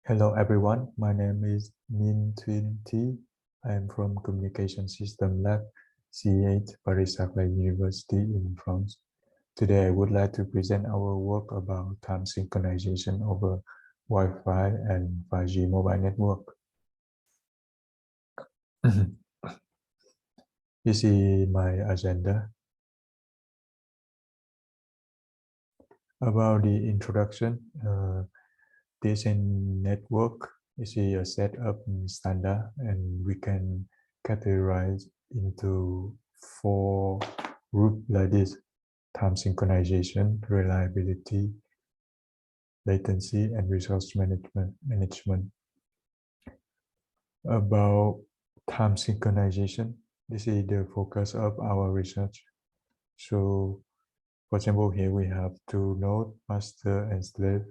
Hello everyone, my name is Minh-Thuyen. I am from Communication System Lab, C8, Paris-Saclay University in France. Today I would like to present our work about time synchronization over Wi-Fi and 5G mobile network. This is my agenda. About the introduction, TSN network is a setup standard, and we can categorize into 4 groups like this: time synchronization, reliability, latency, and resource management. About time synchronization, this is the focus of our research. So, for example, here we have 2 nodes, master and slave.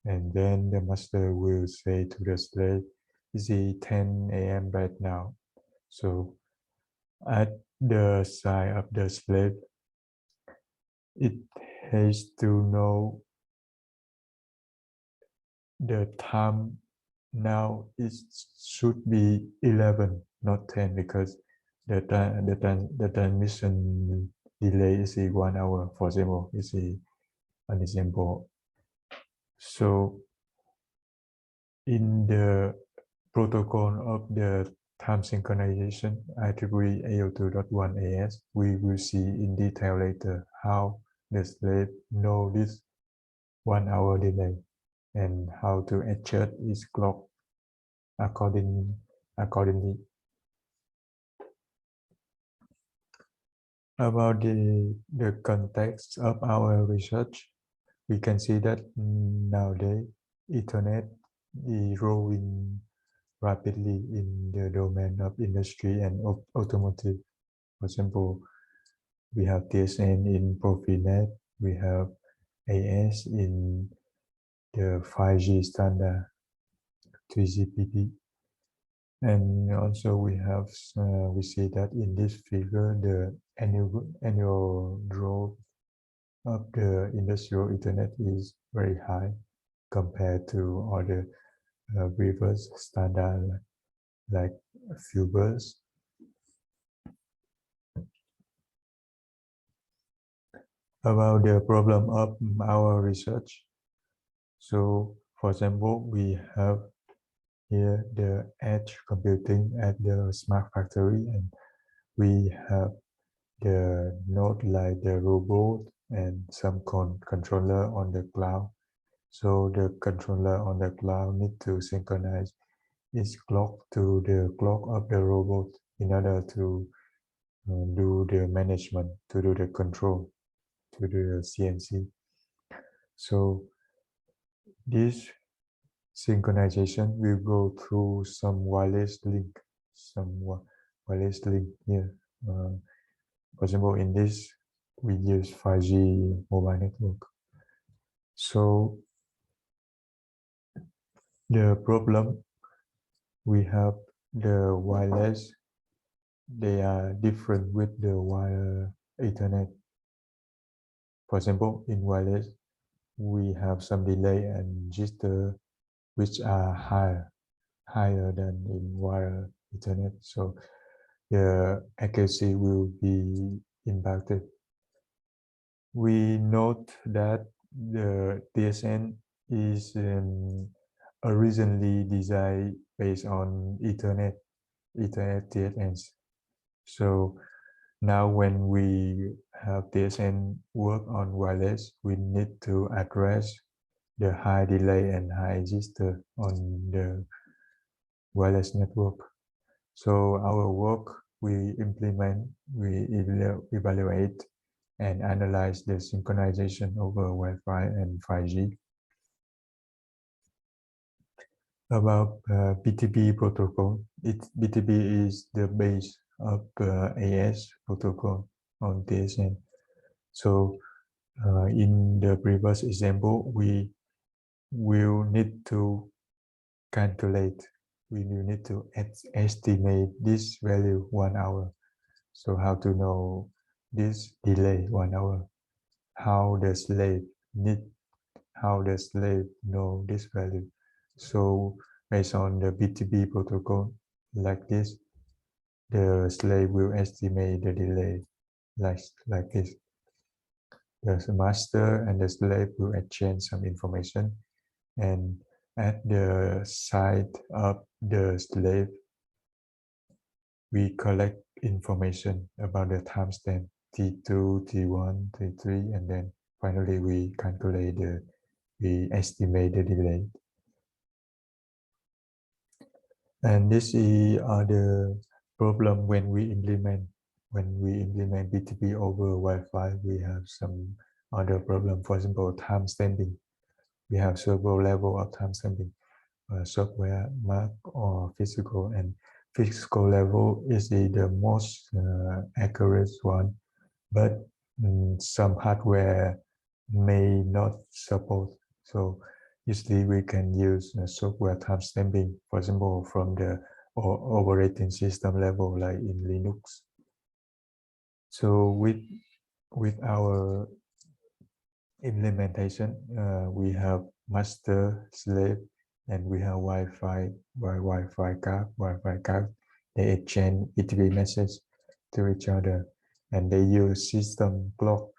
And then the master will say to the slave, it's 10 a.m. right now. So at the side of the slave, it has to know the time now. It should be 11, not 10, because the transmission delay is 1 hour. For example, is an example. So in the protocol of the time synchronization IEEE 802.1 we will see in detail later how the slave know this 1 hour delay and how to adjust its clock accordingly. About the context of our research, we can see that nowadays Ethernet is growing rapidly in the domain of industry and automotive. For example, we have TSN in Profinet, we have AS in the 5G standard 3GPP, and also we have we see that in this figure the annual growth of the industrial Ethernet is very high compared to other reverse standard like Fubers. About the problem of our research, so for example, we have here the edge computing at the smart factory, and we have the node like the robot and some controller on the cloud. So the controller on the cloud need to synchronize its clock to the clock of the robot in order to do the management, to do the control, to do the CNC. So this synchronization will go through some wireless link here. For example, in this, we use 5G mobile network. So the problem, we have the wireless, they are different with the wire Ethernet. For example, in wireless, we have some delay and jitter which are higher than in wire Ethernet. So the accuracy will be impacted. We note that the TSN is originally designed based on Ethernet TSNs. So now when we have TSN work on wireless, we need to address the high delay and high jitter on the wireless network. So our work, we implement, we evaluate and analyze the synchronization over Wi-Fi and 5G. About BTP protocol, BTP is the base of AS protocol on TSN. So in the previous example, we will need to calculate, we will need to estimate this value 1 hour. So how to know this delay 1 hour? How the slave know this value? So based on the BTP protocol like this, the slave will estimate the delay like this. The master and the slave will exchange some information, and at the side of the slave, we collect information about the timestamp T2, T1, T3, and then finally we calculate we estimate the delay. And this is the problem when we implement BTP over Wi-Fi. We have some other problem. For example, time stamping. We have several level of time stamping, software, Marc, or physical. And physical level is the most accurate one, but some hardware may not support. So usually we can use software time stamping, for example, from the operating system level, like in Linux. So with our implementation, we have master, slave, and we have Wi-Fi card. They exchange BTP message to each other, and they use system clock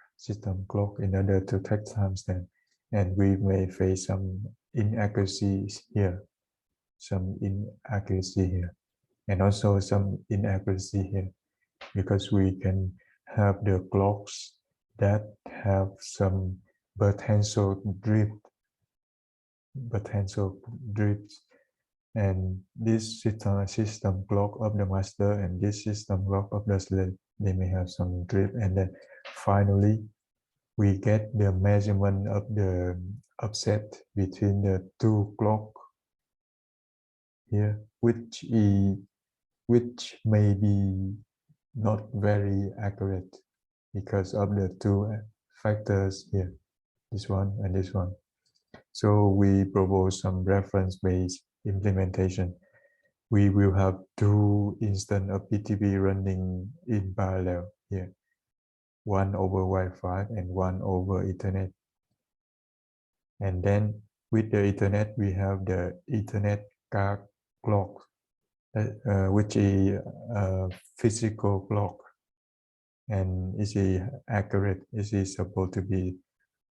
in order to take timestamp. And we may face some inaccuracies here, and also some inaccuracy here, because we can have the clocks that have some potential drifts, and this system clock of the master and this system clock of the slave, they may have some drift. And then finally we get the measurement of the offset between the two clock here, which may be not very accurate because of the two factors here, this one and this one. So we propose some reference-based implementation. We will have two instances of BTP running in parallel here, one over Wi-Fi and one over Ethernet. And then with the Ethernet, we have the Ethernet card clock, which is a physical clock, and is accurate. It is supposed to be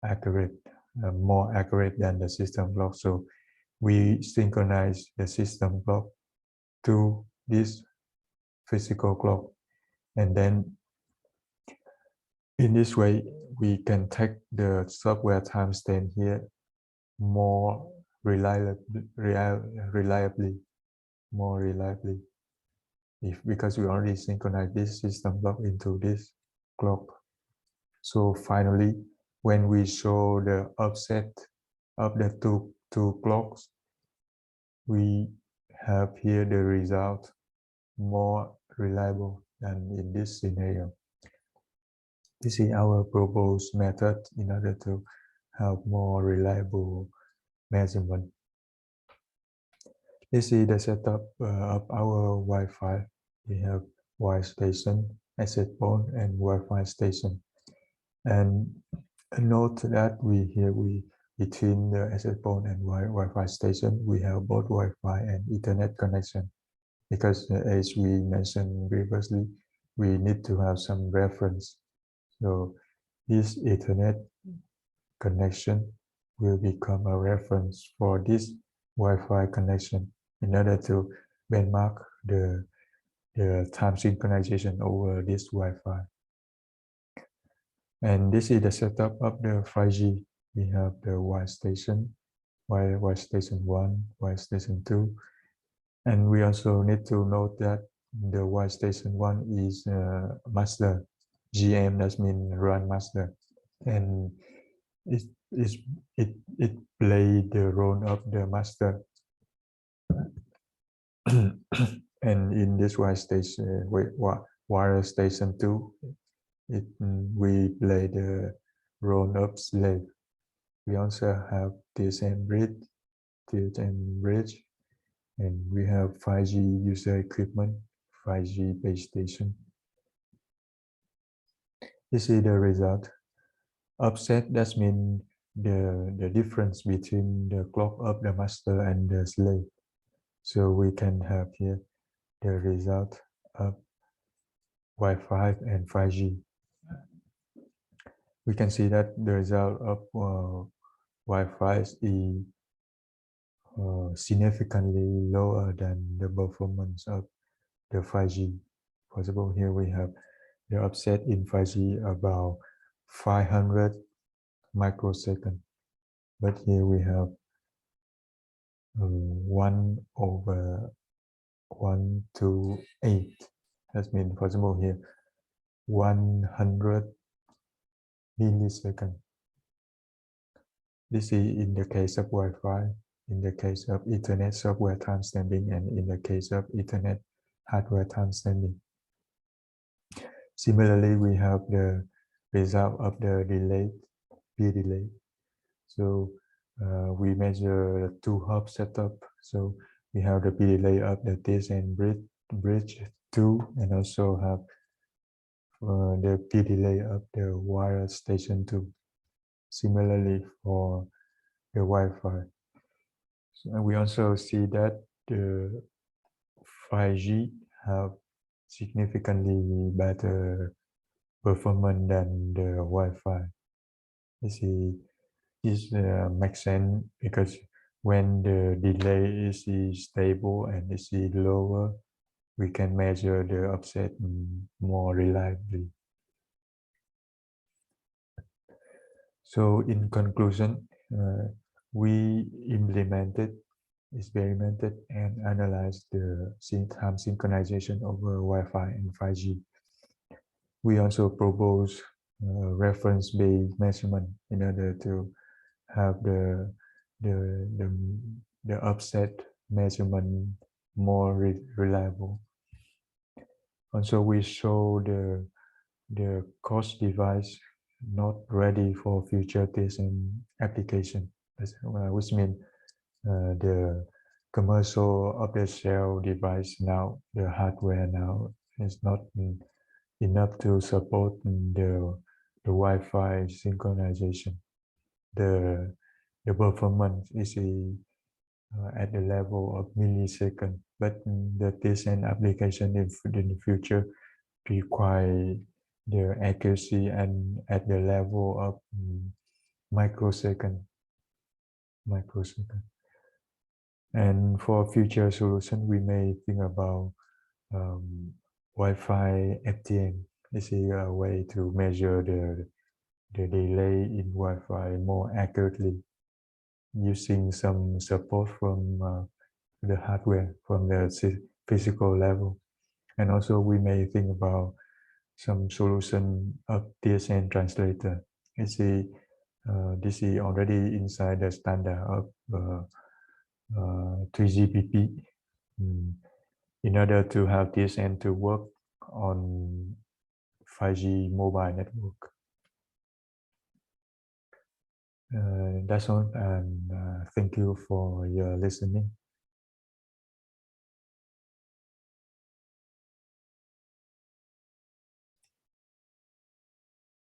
accurate, more accurate than the system clock. So we synchronize the system clock to this physical clock, and then in this way we can take the software timestamp here more reliably, because we already synchronize this system clock into this clock. So finally, when we show the offset of the two clocks, we have here the result more reliable than in this scenario. This is our proposed method in order to have more reliable measurement. This is the setup of our Wi-Fi. We have Wi-Fi station, access point, and Wi-Fi station. And note that between the access point and Wi-Fi station, we have both Wi-Fi and Ethernet connection, because as we mentioned previously, we need to have some reference. So this Ethernet connection will become a reference for this Wi-Fi connection in order to benchmark the time synchronization over this Wi-Fi. And this is the setup of the 5G. We have the Y station, Y station 1, Y station 2. And we also need to note that the Y station 1 is master. GM, that means run master. And it plays the role of the master. And in this Y station, Y station 2, we play the role of slave. We also have TSN bridge, and we have 5G user equipment, 5G base station. This is the result. Offset, that means the difference between the clock of the master and the slave. So we can have here the result of Wi-Fi and 5G. We can see that the result of Wi-Fi is significantly lower than the performance of the 5G. For example, here we have the offset in 5G about 500 microseconds, but here we have 1/1 to 8. That means, for example, here 100 milliseconds. This is in the case of Wi-Fi, in the case of Ethernet software timestamping, and in the case of Ethernet hardware timestamping. Similarly, we have the result of the delay, peer delay. So we measure the two-hop setup. So we have the peer delay of the TSN bridge 2, and also have the peer delay of the wire station 2. Similarly for the Wi-Fi. So we also see that the 5G have significantly better performance than the Wi-Fi. This makes sense because when the delay is stable and is lower, we can measure the offset more reliably. So in conclusion, we experimented and analyzed the time synchronization over Wi-Fi and 5G. We also propose reference-based measurement in order to have the offset measurement more reliable. Also, we show the cost device not ready for future TSN application, which means the commercial off-the-shelf device now, the hardware now is not enough to support the Wi-Fi synchronization. The performance is at the level of millisecond, but the TSN application in the future require the accuracy and at the level of microsecond. And for future solution, we may think about Wi-Fi FTM. This is a way to measure the delay in Wi-Fi more accurately using some support from the hardware, from the physical level. And also we may think about some solution of TSN translator. This is already inside the standard of 3GPP in order to have TSN to work on 5G mobile network. That's all, and thank you for your listening.